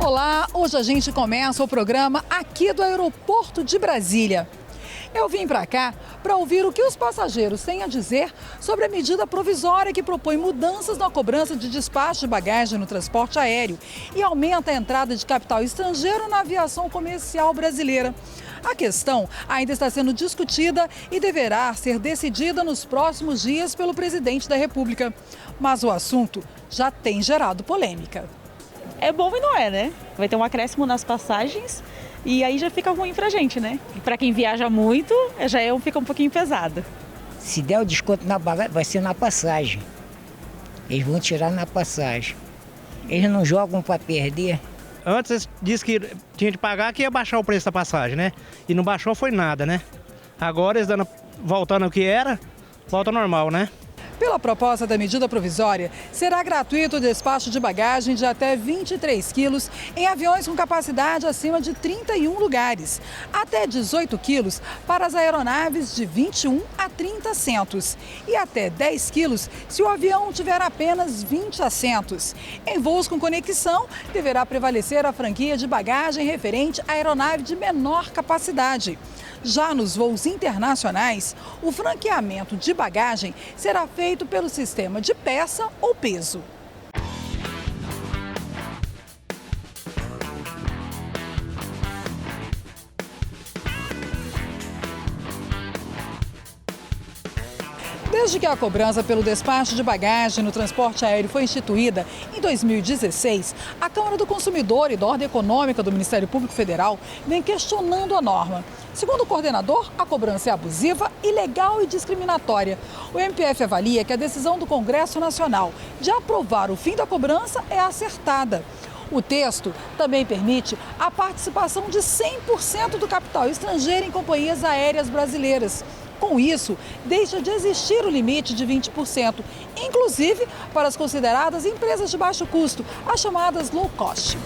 Olá, hoje a gente começa o programa aqui do aeroporto de Brasília. Eu vim para cá para ouvir o que os passageiros têm a dizer sobre a medida provisória que propõe mudanças na cobrança de despacho de bagagem no transporte aéreo e aumenta a entrada de capital estrangeiro na aviação comercial brasileira. A questão ainda está sendo discutida e deverá ser decidida nos próximos dias pelo presidente da República. Mas o assunto já tem gerado polêmica. É bom e não é, né? Vai ter um acréscimo nas passagens e aí já fica ruim pra gente, né? Pra quem viaja muito, fica um pouquinho pesado. Se der o desconto na bagagem, vai ser na passagem. Eles vão tirar na passagem. Eles não jogam para perder. Antes eles disseram que tinha de pagar, que ia baixar o preço da passagem, né? E não baixou foi nada, né? Agora eles voltando ao que era, volta ao normal, né? Pela proposta da medida provisória, será gratuito o despacho de bagagem de até 23 quilos em aviões com capacidade acima de 31 lugares, até 18 quilos para as aeronaves de 21 a 30 assentos e até 10 quilos se o avião tiver apenas 20 assentos. Em voos com conexão, deverá prevalecer a franquia de bagagem referente à aeronave de menor capacidade. Já nos voos internacionais, o franqueamento de bagagem será feito pelo sistema de peça ou peso. Desde que a cobrança pelo despacho de bagagem no transporte aéreo foi instituída em 2016, a Câmara do Consumidor e da Ordem Econômica do Ministério Público Federal vem questionando a norma. Segundo o coordenador, a cobrança é abusiva, ilegal e discriminatória. O MPF avalia que a decisão do Congresso Nacional de aprovar o fim da cobrança é acertada. O texto também permite a participação de 100% do capital estrangeiro em companhias aéreas brasileiras. Com isso, deixa de existir o limite de 20%, inclusive para as consideradas empresas de baixo custo, as chamadas low cost.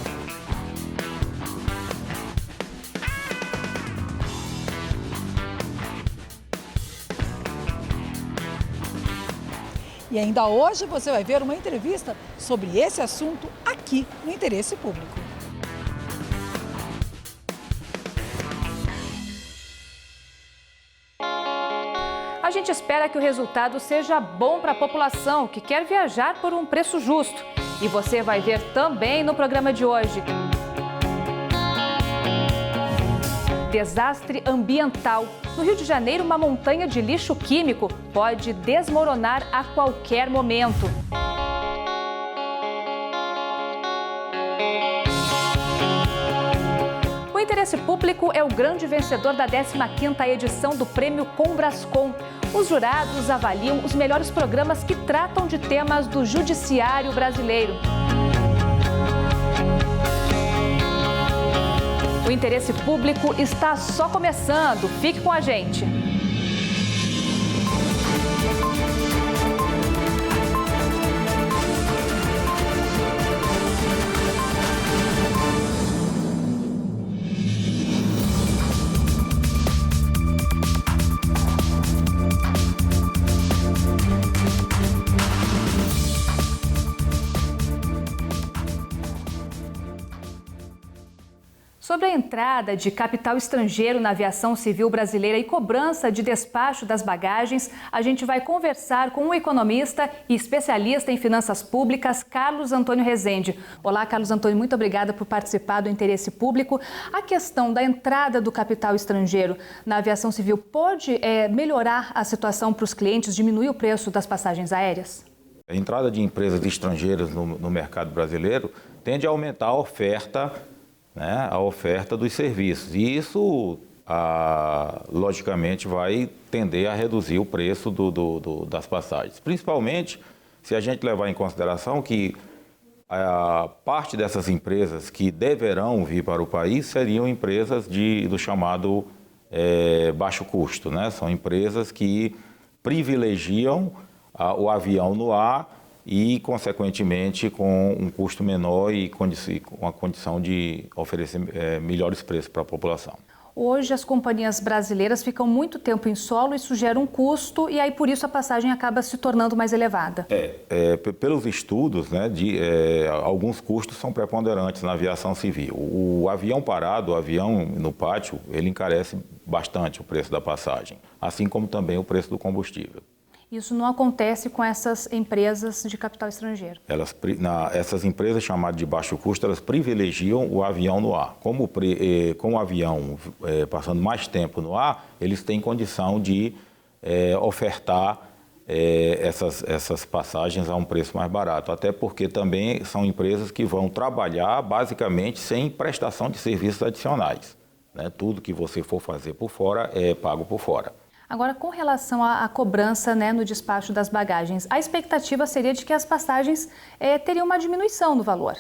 E ainda hoje você vai ver uma entrevista sobre esse assunto aqui no Interesse Público. A gente espera que o resultado seja bom para a população que quer viajar por um preço justo. E você vai ver também no programa de hoje. Desastre ambiental. No Rio de Janeiro, uma montanha de lixo químico pode desmoronar a qualquer momento. O Interesse Público é o grande vencedor da 15ª edição do Prêmio Combrascom. Os jurados avaliam os melhores programas que tratam de temas do judiciário brasileiro. O Interesse Público está só começando. Fique com a gente. Sobre a entrada de capital estrangeiro na aviação civil brasileira e cobrança de despacho das bagagens, a gente vai conversar com o economista e especialista em finanças públicas, Carlos Antônio Rezende. Olá, Carlos Antônio, muito obrigada por participar do Interesse Público. A questão da entrada do capital estrangeiro na aviação civil pode melhorar a situação para os clientes, diminuir o preço das passagens aéreas? A entrada de empresas estrangeiras no mercado brasileiro tende a aumentar a oferta dos serviços. E isso, logicamente, vai tender a reduzir o preço das passagens. Principalmente se a gente levar em consideração que a parte dessas empresas que deverão vir para o país seriam empresas do chamado baixo custo, né? São empresas que privilegiam o avião no ar e, consequentemente, com um custo menor e com a condição de oferecer melhores preços para a população. Hoje as companhias brasileiras ficam muito tempo em solo, isso gera um custo e aí por isso a passagem acaba se tornando mais elevada. Pelos estudos, né, alguns custos são preponderantes na aviação civil. O avião parado, o avião no pátio, ele encarece bastante o preço da passagem, assim como também o preço do combustível. Isso não acontece com essas empresas de capital estrangeiro? Essas empresas chamadas de baixo custo, elas privilegiam o avião no ar. Com o avião passando mais tempo no ar, eles têm condição de ofertar essas passagens a um preço mais barato. Até porque também são empresas que vão trabalhar basicamente sem prestação de serviços adicionais, né? Tudo que você for fazer por fora é pago por fora. Agora, com relação à cobrança, né, no despacho das bagagens, a expectativa seria de que as passagens teriam uma diminuição no valor.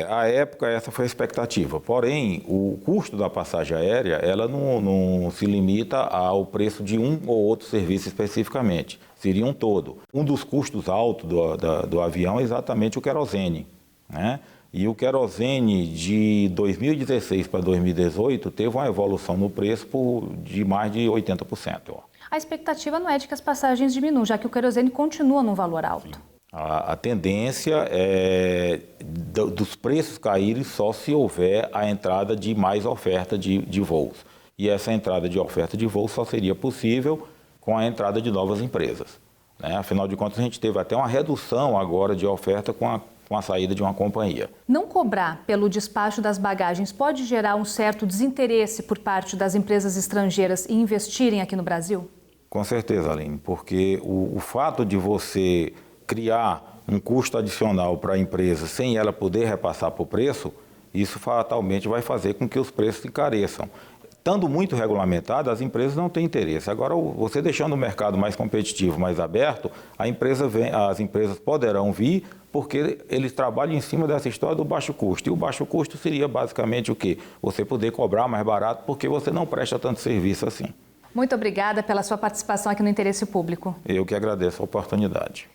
À época, essa foi a expectativa. Porém, o custo da passagem aérea, ela não se limita ao preço de um ou outro serviço especificamente. Seria um todo. Um dos custos altos do avião é exatamente o querosene, né? E o querosene de 2016 para 2018 teve uma evolução no preço de mais de 80%. A expectativa não é de que as passagens diminuam, já que o querosene continua num valor alto. A tendência é dos preços caírem só se houver a entrada de mais oferta de voos. E essa entrada de oferta de voos só seria possível com a entrada de novas empresas, né? Afinal de contas, a gente teve até uma redução agora de oferta com a saída de uma companhia. Não cobrar pelo despacho das bagagens pode gerar um certo desinteresse por parte das empresas estrangeiras em investirem aqui no Brasil? Com certeza, Aline, porque o fato de você criar um custo adicional para a empresa sem ela poder repassar por preço, isso fatalmente vai fazer com que os preços encareçam. Estando muito regulamentado, as empresas não têm interesse. Agora, você deixando o mercado mais competitivo, mais aberto, as empresas poderão vir porque eles trabalham em cima dessa história do baixo custo. E o baixo custo seria basicamente o quê? Você poder cobrar mais barato porque você não presta tanto serviço assim. Muito obrigada pela sua participação aqui no Interesse Público. Eu que agradeço a oportunidade.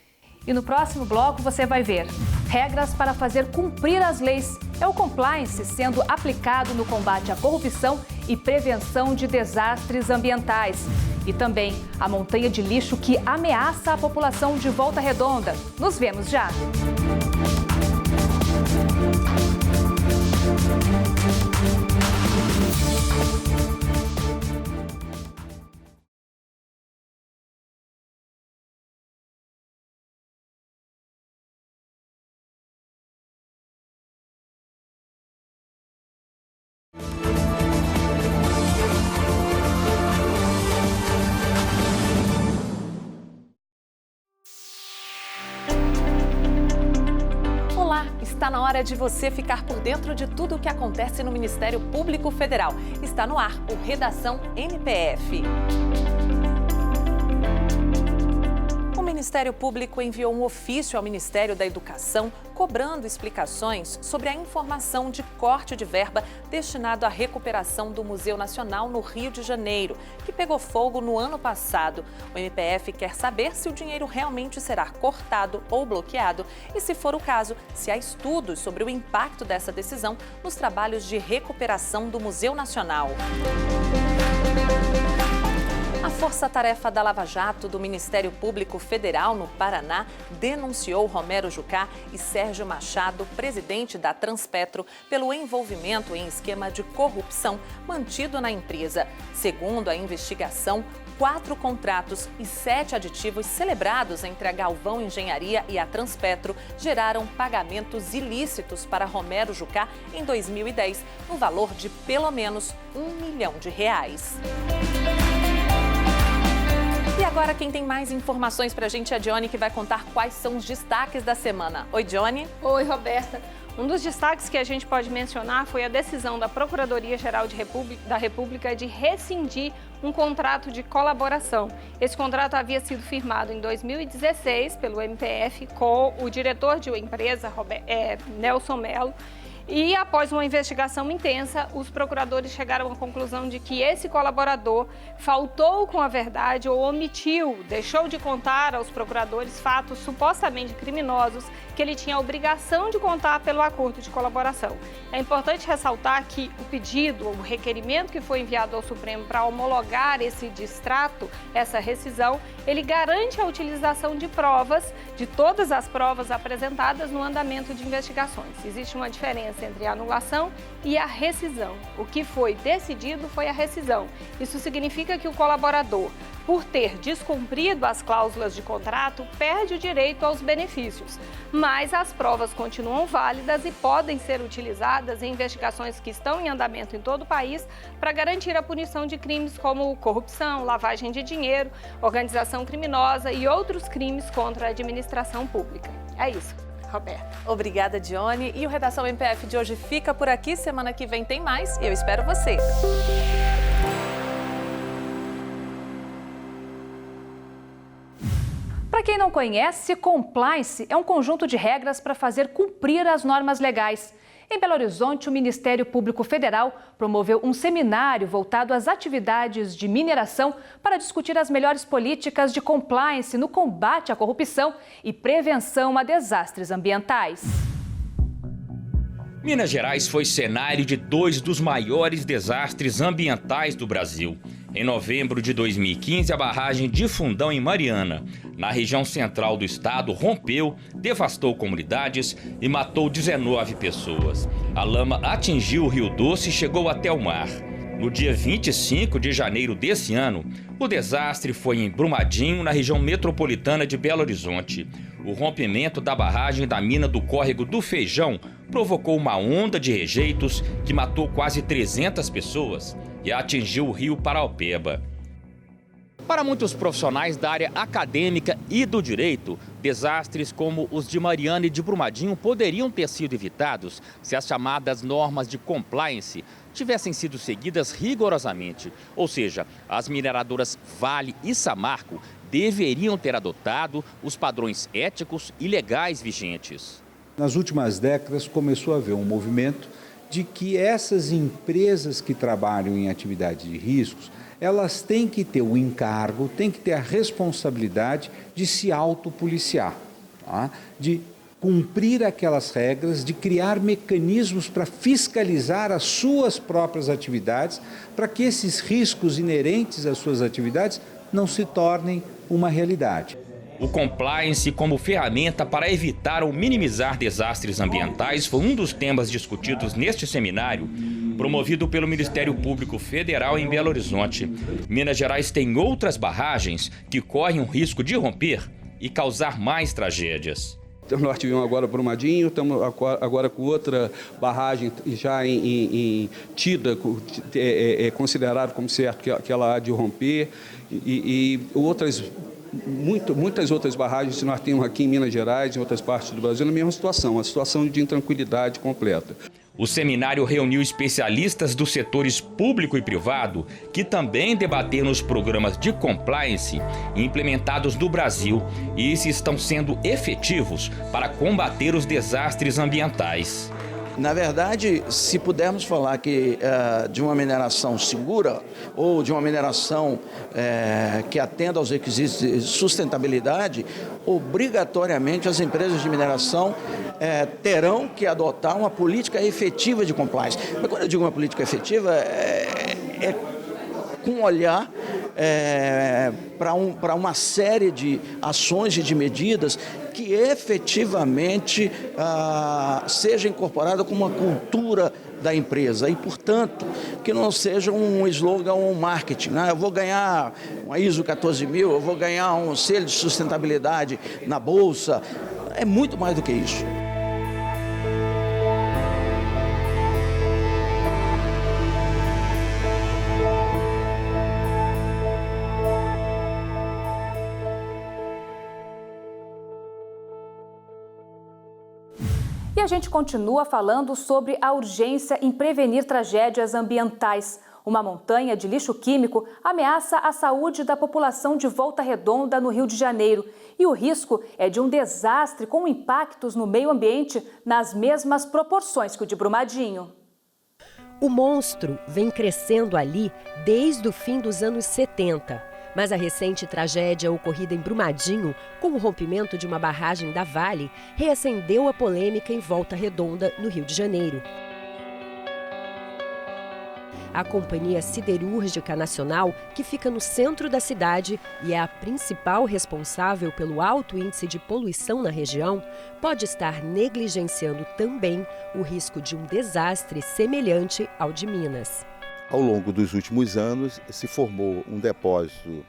E no próximo bloco você vai ver regras para fazer cumprir as leis. É o compliance sendo aplicado no combate à corrupção e prevenção de desastres ambientais. E também a montanha de lixo que ameaça a população de Volta Redonda. Nos vemos já! Está na hora de você ficar por dentro de tudo o que acontece no Ministério Público Federal. Está no ar o Redação MPF. O Ministério Público enviou um ofício ao Ministério da Educação cobrando explicações sobre a informação de corte de verba destinado à recuperação do Museu Nacional no Rio de Janeiro, que pegou fogo no ano passado. O MPF quer saber se o dinheiro realmente será cortado ou bloqueado e, se for o caso, se há estudos sobre o impacto dessa decisão nos trabalhos de recuperação do Museu Nacional. A Força-Tarefa da Lava Jato do Ministério Público Federal no Paraná denunciou Romero Jucá e Sérgio Machado, presidente da Transpetro, pelo envolvimento em esquema de corrupção mantido na empresa. Segundo a investigação, 4 contratos e 7 aditivos celebrados entre a Galvão Engenharia e a Transpetro geraram pagamentos ilícitos para Romero Jucá em 2010, no valor de pelo menos R$1 milhão. E agora quem tem mais informações pra gente é a Dione, que vai contar quais são os destaques da semana. Oi, Dione. Oi, Roberta. Um dos destaques que a gente pode mencionar foi a decisão da Procuradoria-Geral da República de rescindir um contrato de colaboração. Esse contrato havia sido firmado em 2016 pelo MPF com o diretor de uma empresa, Nelson Mello. E após uma investigação intensa, os procuradores chegaram à conclusão de que esse colaborador faltou com a verdade ou omitiu, deixou de contar aos procuradores fatos supostamente criminosos que ele tinha a obrigação de contar pelo acordo de colaboração. É importante ressaltar que o pedido, o requerimento que foi enviado ao Supremo para homologar esse distrato, essa rescisão, ele garante a utilização de provas, de todas as provas apresentadas no andamento de investigações. Existe uma diferença entre a anulação e a rescisão. O que foi decidido foi a rescisão. Isso significa que o colaborador, por ter descumprido as cláusulas de contrato, perde o direito aos benefícios. Mas as provas continuam válidas e podem ser utilizadas em investigações que estão em andamento em todo o país para garantir a punição de crimes como corrupção, lavagem de dinheiro, organização criminosa e outros crimes contra a administração pública. É isso. Roberta. Obrigada, Dione. E o Redação MPF de hoje fica por aqui. Semana que vem tem mais e eu espero você. Para quem não conhece, compliance é um conjunto de regras para fazer cumprir as normas legais. Em Belo Horizonte, o Ministério Público Federal promoveu um seminário voltado às atividades de mineração para discutir as melhores políticas de compliance no combate à corrupção e prevenção a desastres ambientais. Minas Gerais foi cenário de 2 dos maiores desastres ambientais do Brasil. Em novembro de 2015, a barragem de Fundão, em Mariana, na região central do estado, rompeu, devastou comunidades e matou 19 pessoas. A lama atingiu o Rio Doce e chegou até o mar. No dia 25 de janeiro desse ano, o desastre foi em Brumadinho, na região metropolitana de Belo Horizonte. O rompimento da barragem da mina do Córrego do Feijão provocou uma onda de rejeitos que matou quase 300 pessoas e atingiu o rio Paraopeba. Para muitos profissionais da área acadêmica e do direito, desastres como os de Mariana e de Brumadinho poderiam ter sido evitados se as chamadas normas de compliance tivessem sido seguidas rigorosamente. Ou seja, as mineradoras Vale e Samarco deveriam ter adotado os padrões éticos e legais vigentes. Nas últimas décadas começou a haver um movimento de que essas empresas que trabalham em atividade de riscos, elas têm que ter o encargo, têm que ter a responsabilidade de se autopoliciar, tá? De cumprir aquelas regras, de criar mecanismos para fiscalizar as suas próprias atividades, para que esses riscos inerentes às suas atividades não se tornem uma realidade. O compliance como ferramenta para evitar ou minimizar desastres ambientais foi um dos temas discutidos neste seminário, promovido pelo Ministério Público Federal em Belo Horizonte. Minas Gerais tem outras barragens que correm o risco de romper e causar mais tragédias. Nós tivemos agora Brumadinho, estamos agora com outra barragem já tida, considerado como certo que ela há de romper, e muitas outras barragens que nós temos aqui em Minas Gerais, em outras partes do Brasil, na mesma situação, uma situação de intranquilidade completa. O seminário reuniu especialistas dos setores público e privado que também debateram os programas de compliance implementados no Brasil e se estão sendo efetivos para combater os desastres ambientais. Na verdade, se pudermos falar que de uma mineração segura ou de uma mineração que atenda aos requisitos de sustentabilidade, obrigatoriamente as empresas de mineração terão que adotar uma política efetiva de compliance. Mas quando eu digo uma política efetiva, é com um olhar para uma série de ações e de medidas que efetivamente seja incorporada como uma cultura da empresa e, portanto, que não seja um slogan ou um marketing, né? Eu vou ganhar uma ISO 14000, eu vou ganhar um selo de sustentabilidade na Bolsa. É muito mais do que isso. E a gente continua falando sobre a urgência em prevenir tragédias ambientais. Uma montanha de lixo químico ameaça a saúde da população de Volta Redonda, no Rio de Janeiro. E o risco é de um desastre com impactos no meio ambiente nas mesmas proporções que o de Brumadinho. O monstro vem crescendo ali desde o fim dos anos 70. Mas a recente tragédia ocorrida em Brumadinho, com o rompimento de uma barragem da Vale, reacendeu a polêmica em Volta Redonda, no Rio de Janeiro. A Companhia Siderúrgica Nacional, que fica no centro da cidade e é a principal responsável pelo alto índice de poluição na região, pode estar negligenciando também o risco de um desastre semelhante ao de Minas. Ao longo dos últimos anos, se formou um depósito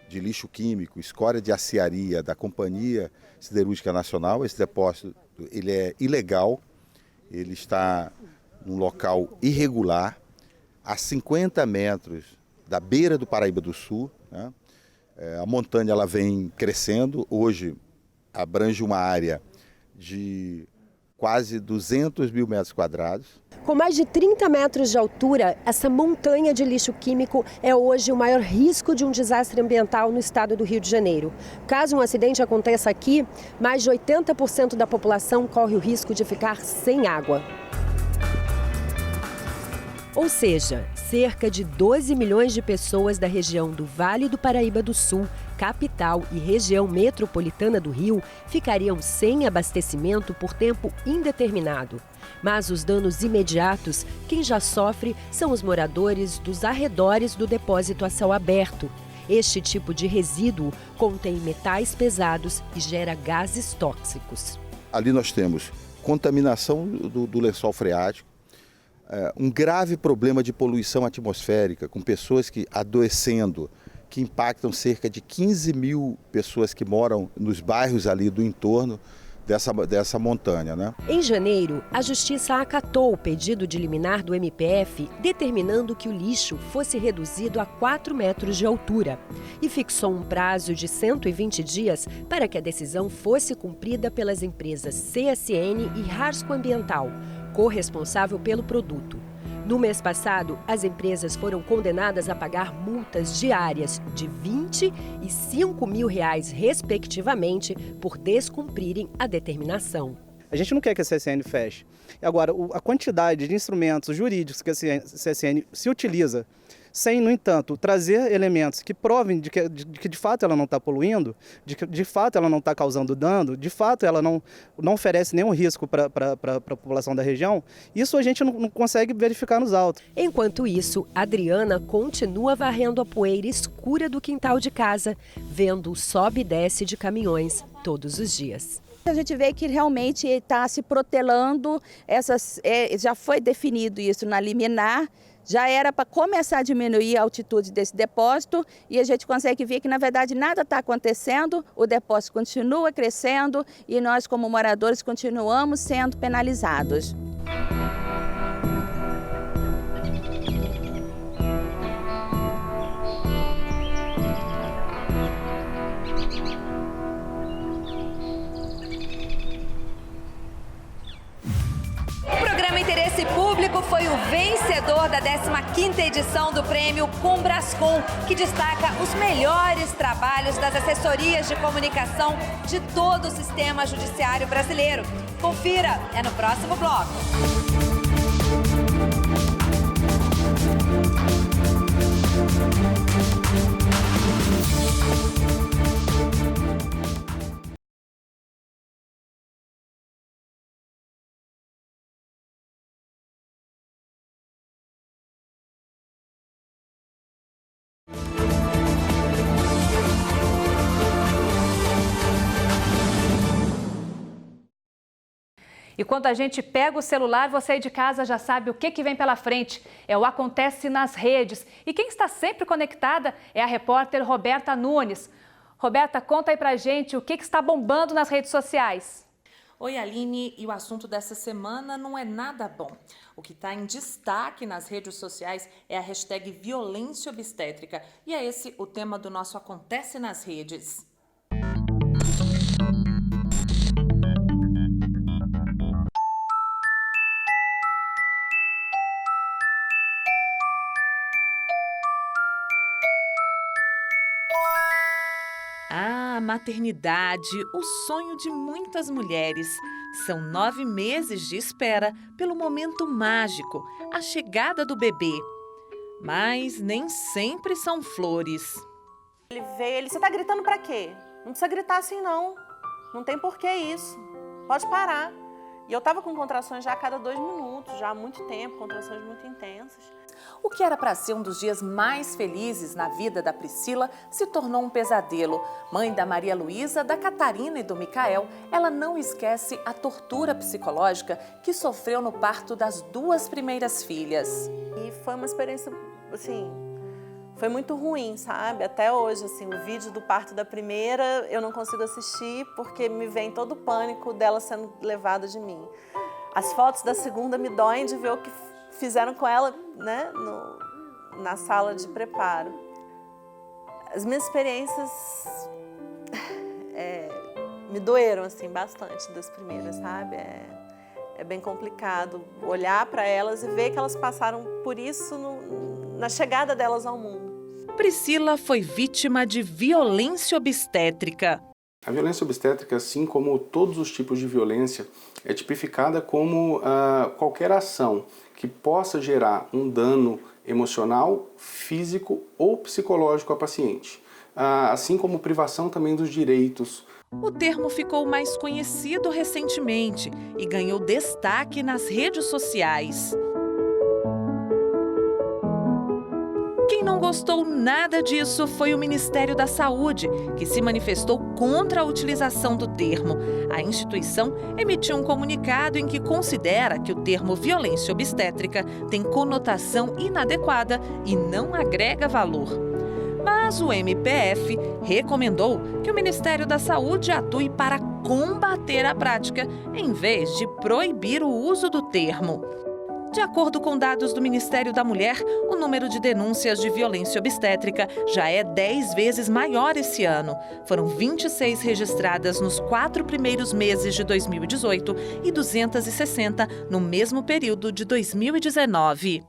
de lixo químico, escória de aciaria da Companhia Siderúrgica Nacional. Esse depósito ele é ilegal, ele está num local irregular, a 50 metros da beira do Paraíba do Sul, né? A montanha ela vem crescendo, hoje abrange uma área de quase 200 mil metros quadrados. Com mais de 30 metros de altura, essa montanha de lixo químico é hoje o maior risco de um desastre ambiental no estado do Rio de Janeiro. Caso um acidente aconteça aqui, mais de 80% da população corre o risco de ficar sem água. Ou seja, cerca de 12 milhões de pessoas da região do Vale do Paraíba do Sul, capital e região metropolitana do Rio, ficariam sem abastecimento por tempo indeterminado. Mas os danos imediatos, quem já sofre são os moradores dos arredores do depósito a céu aberto. Este tipo de resíduo contém metais pesados e gera gases tóxicos. Ali nós temos contaminação do lençol freático, um grave problema de poluição atmosférica, com pessoas que adoecendo, que impactam cerca de 15 mil pessoas que moram nos bairros ali do entorno dessa montanha, né? Em janeiro, a Justiça acatou o pedido de liminar do MPF, determinando que o lixo fosse reduzido a 4 metros de altura e fixou um prazo de 120 dias para que a decisão fosse cumprida pelas empresas CSN e Harsco Ambiental, corresponsável pelo produto. No mês passado, as empresas foram condenadas a pagar multas diárias de R$20 e R$5 mil, respectivamente, por descumprirem a determinação. A gente não quer que a CSN feche. Agora, a quantidade de instrumentos jurídicos que a CSN se utiliza, sem, no entanto, trazer elementos que provem de que de fato ela não está poluindo, de que de fato ela não está causando dano, de fato ela não oferece nenhum risco para a população da região, isso a gente não consegue verificar nos autos. Enquanto isso, Adriana continua varrendo a poeira escura do quintal de casa, vendo o sobe e desce de caminhões todos os dias. A gente vê que realmente está se protelando, já foi definido isso na liminar, já era para começar a diminuir a altitude desse depósito e a gente consegue ver que, na verdade, nada está acontecendo, o depósito continua crescendo e nós, como moradores, continuamos sendo penalizados. Interesse Público foi o vencedor da 15ª edição do prêmio Combrascom, que destaca os melhores trabalhos das assessorias de comunicação de todo o sistema judiciário brasileiro. Confira, é no próximo bloco. E quando a gente pega o celular, você aí de casa já sabe o que vem pela frente. É o Acontece nas Redes. E quem está sempre conectada é a repórter Roberta Nunes. Roberta, conta aí pra gente o que está bombando nas redes sociais. Oi, Aline, e o assunto dessa semana não é nada bom. O que está em destaque nas redes sociais é a hashtag violência obstétrica. E é esse o tema do nosso Acontece nas Redes. maternidade, o sonho de muitas mulheres. São 9 meses de espera pelo momento mágico, a chegada do bebê. Mas nem sempre são flores. Ele veio, você tá gritando pra quê? Não precisa gritar assim não. Não tem porquê isso. Pode parar. E eu tava com contrações já a cada 2 minutos, já há muito tempo, contrações muito intensas. O que era para ser um dos dias mais felizes na vida da Priscila se tornou um pesadelo. Mãe da Maria Luísa, da Catarina e do Micael, ela não esquece a tortura psicológica que sofreu no parto das 2 primeiras filhas. E foi uma experiência, assim, foi muito ruim, sabe? Até hoje, assim, o vídeo do parto da primeira eu não consigo assistir porque me vem todo o pânico dela sendo levada de mim. As fotos da segunda me doem de ver o que fizeram com ela, né, na sala de preparo. As minhas experiências me doeram, assim, bastante das primeiras, sabe? É bem complicado olhar para elas e ver que elas passaram por isso na chegada delas ao mundo. Priscila foi vítima de violência obstétrica. A violência obstétrica, assim como todos os tipos de violência, é tipificada como qualquer ação que possa gerar um dano emocional, físico ou psicológico à paciente, assim como privação também dos direitos. O termo ficou mais conhecido recentemente e ganhou destaque nas redes sociais. Quem não gostou nada disso foi o Ministério da Saúde, que se manifestou contra a utilização do termo. A instituição emitiu um comunicado em que considera que o termo violência obstétrica tem conotação inadequada e não agrega valor. Mas o MPF recomendou que o Ministério da Saúde atue para combater a prática, em vez de proibir o uso do termo. De acordo com dados do Ministério da Mulher, o número de denúncias de violência obstétrica já é 10 vezes maior esse ano. Foram 26 registradas nos 4 primeiros meses de 2018 e 260 no mesmo período de 2019.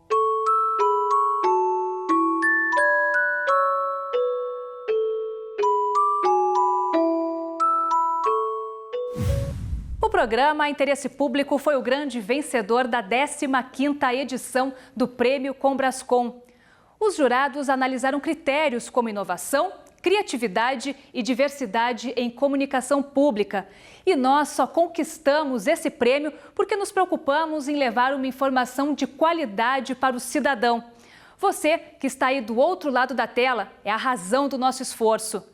O programa Interesse Público foi o grande vencedor da 15ª edição do Prêmio Combrascom. Os jurados analisaram critérios como inovação, criatividade e diversidade em comunicação pública. E nós só conquistamos esse prêmio porque nos preocupamos em levar uma informação de qualidade para o cidadão. Você, que está aí do outro lado da tela, é a razão do nosso esforço.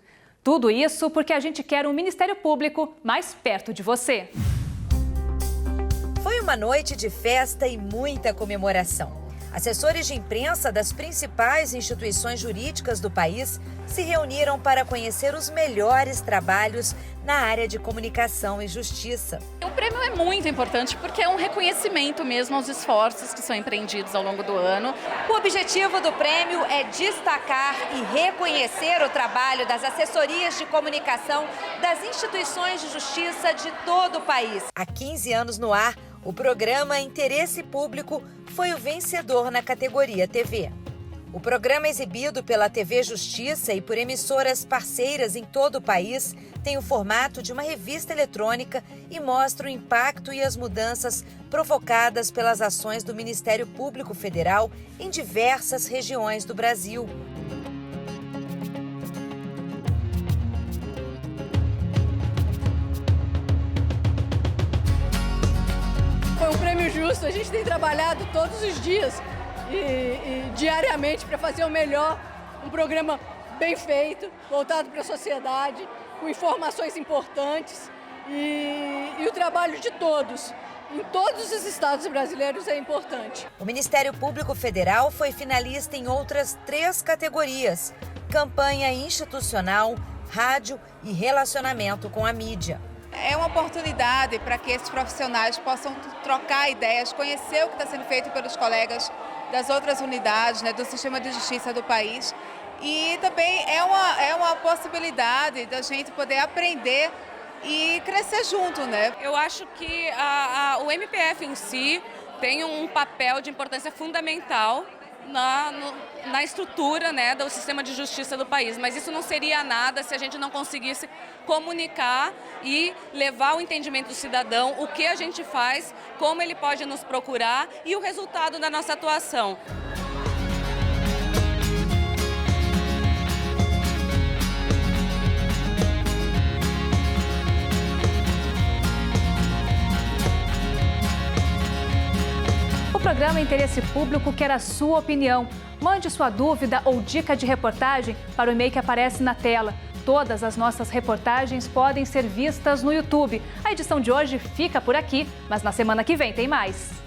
Tudo isso porque a gente quer um Ministério Público mais perto de você. Foi uma noite de festa e muita comemoração. Assessores de imprensa das principais instituições jurídicas do país se reuniram para conhecer os melhores trabalhos na área de comunicação e justiça. O prêmio é muito importante porque é um reconhecimento mesmo aos esforços que são empreendidos ao longo do ano. O objetivo do prêmio é destacar e reconhecer o trabalho das assessorias de comunicação das instituições de justiça de todo o país. Há 15 anos no ar, o programa Interesse Público foi o vencedor na categoria TV. O programa, exibido pela TV Justiça e por emissoras parceiras em todo o país, tem o formato de uma revista eletrônica e mostra o impacto e as mudanças provocadas pelas ações do Ministério Público Federal em diversas regiões do Brasil. Foi um prêmio justo, a gente tem trabalhado todos os dias e diariamente para fazer o melhor, um programa bem feito, voltado para a sociedade, com informações importantes e o trabalho de todos, em todos os estados brasileiros é importante. O Ministério Público Federal foi finalista em outras 3 categorias: campanha institucional, rádio e relacionamento com a mídia. É uma oportunidade para que esses profissionais possam trocar ideias, conhecer o que está sendo feito pelos colegas das outras unidades, né, do sistema de justiça do país. E também é uma possibilidade da gente poder aprender e crescer junto, né? Eu acho que o MPF em si tem um papel de importância fundamental na estrutura, né, do sistema de justiça do país. Mas isso não seria nada se a gente não conseguisse comunicar e levar o entendimento do cidadão, o que a gente faz, como ele pode nos procurar e o resultado da nossa atuação. O programa Interesse Público quer a sua opinião. Mande sua dúvida ou dica de reportagem para o e-mail que aparece na tela. Todas as nossas reportagens podem ser vistas no YouTube. A edição de hoje fica por aqui, mas na semana que vem tem mais.